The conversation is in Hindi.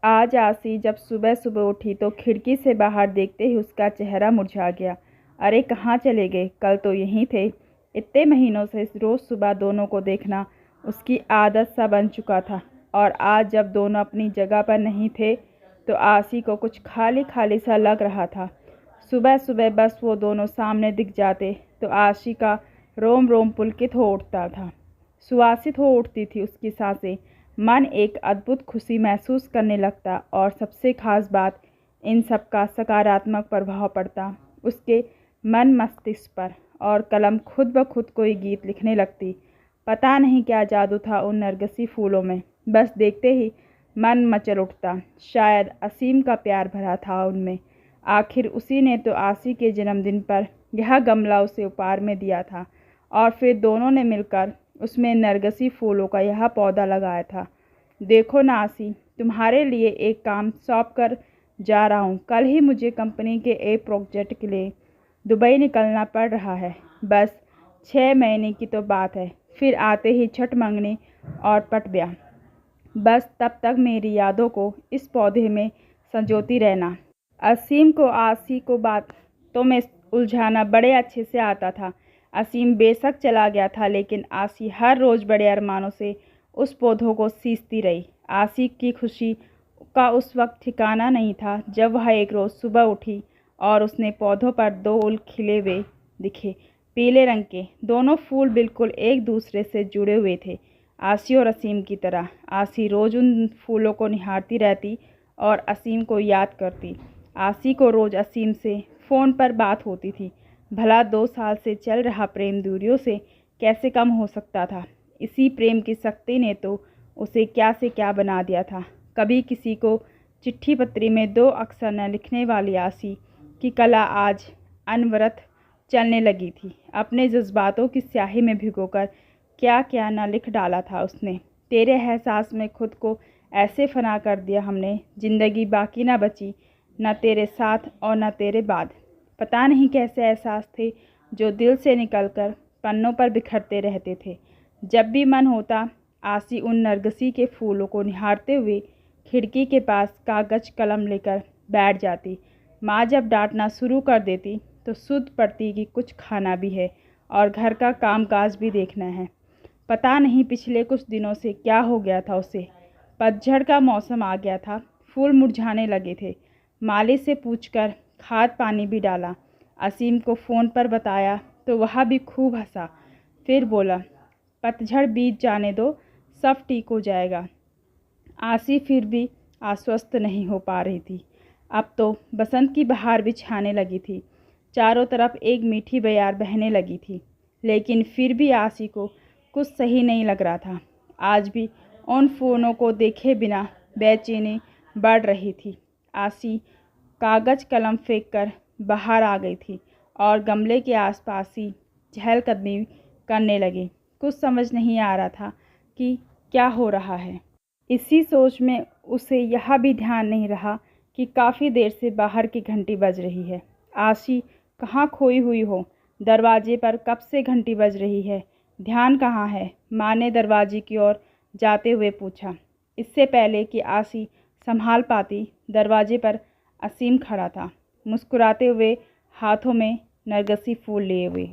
आज आसी जब सुबह सुबह उठी तो खिड़की से बाहर देखते ही उसका चेहरा मुरझा गया। अरे कहाँ चले गए? कल तो यहीं थे। इतने महीनों से रोज़ सुबह दोनों को देखना उसकी आदत सा बन चुका था, और आज जब दोनों अपनी जगह पर नहीं थे तो आसी को कुछ खाली खाली सा लग रहा था। सुबह सुबह बस वो दोनों सामने दिख जाते तो आसी का रोम रोम पुलकित हो उठता था। सुवासित हो उठती थी उसकी सांसें। मन एक अद्भुत खुशी महसूस करने लगता, और सबसे खास बात, इन सब का सकारात्मक प्रभाव पड़ता उसके मन मस्तिष्क पर, और कलम खुद ब खुद कोई गीत लिखने लगती। पता नहीं क्या जादू था उन नरगिसी फूलों में, बस देखते ही मन मचल उठता। शायद असीम का प्यार भरा था उनमें। आखिर उसी ने तो आसी के जन्मदिन पर यह गमला उसे उपहार में दिया था, और फिर दोनों ने मिलकर उसमें नरगिसी फूलों का यह पौधा लगाया था। देखो ना आसी, तुम्हारे लिए एक काम सौंप कर जा रहा हूँ। कल ही मुझे कंपनी के एक प्रोजेक्ट के लिए दुबई निकलना पड़ रहा है। बस 6 महीने की तो बात है, फिर आते ही छठ मंगनी और पट ब्याह। बस तब तक मेरी यादों को इस पौधे में संजोती रहना। असीम को आसी को बातों में उलझाना बड़े अच्छे से आता था। असीम बेशक चला गया था, लेकिन आसी हर रोज़ बड़े अरमानों से उस पौधों को सींचती रही। आसी की खुशी का उस वक्त ठिकाना नहीं था जब वह एक रोज़ सुबह उठी और उसने पौधों पर 2 फूल खिले हुए दिखे, पीले रंग के। दोनों फूल बिल्कुल एक दूसरे से जुड़े हुए थे, आसी और असीम की तरह। आसी रोज़ उन फूलों को निहारती रहती और असीम को याद करती। आसी को रोज़ असीम से फ़ोन पर बात होती थी। भला 2 साल से चल रहा प्रेम दूरियों से कैसे कम हो सकता था? इसी प्रेम की शक्ति ने तो उसे क्या से क्या बना दिया था। कभी किसी को चिट्ठी पत्री में 2 अक्षर न लिखने वाली आसी की कला आज अनवरत चलने लगी थी। अपने जज्बातों की स्याही में भिगोकर क्या क्या न लिख डाला था उसने। तेरे एहसास में खुद को ऐसे फना कर दिया हमने, जिंदगी बाकी न बची, न तेरे साथ और न तेरे बाद। पता नहीं कैसे एहसास थे जो दिल से निकलकर पन्नों पर बिखरते रहते थे। जब भी मन होता, आसी उन नरगिसी के फूलों को निहारते हुए खिड़की के पास कागज कलम लेकर बैठ जाती। माँ जब डांटना शुरू कर देती तो सुध पड़ती कि कुछ खाना भी है और घर का कामकाज भी देखना है। पता नहीं पिछले कुछ दिनों से क्या हो गया था उसे। पतझड़ का मौसम आ गया था, फूल मुरझाने लगे थे। माली से पूछकर खाद पानी भी डाला। असीम को फ़ोन पर बताया तो वह भी खूब हंसा। फिर बोला, पतझड़ बीत जाने दो, सब ठीक हो जाएगा। आसी फिर भी आश्वस्त नहीं हो पा रही थी। अब तो बसंत की बहार भी छाने लगी थी। चारों तरफ एक मीठी बयार बहने लगी थी, लेकिन फिर भी आसी को कुछ सही नहीं लग रहा था। आज भी उन फूलों को देखे बिना बेचैनी बढ़ रही थी। आसी कागज कलम फेंक कर बाहर आ गई थी और गमले के आसपास ही चहलकदमी करने लगी। कुछ समझ नहीं आ रहा था कि क्या हो रहा है। इसी सोच में उसे यह भी ध्यान नहीं रहा कि काफ़ी देर से बाहर की घंटी बज रही है। आसी कहाँ खोई हुई हो? दरवाजे पर कब से घंटी बज रही है, ध्यान कहाँ है? माँ ने दरवाजे की ओर जाते हुए पूछा। इससे पहले कि आसी संभाल पाती, दरवाजे पर असीम खड़ा था, मुस्कुराते हुए, हाथों में नरगिसी फूल लिए हुए।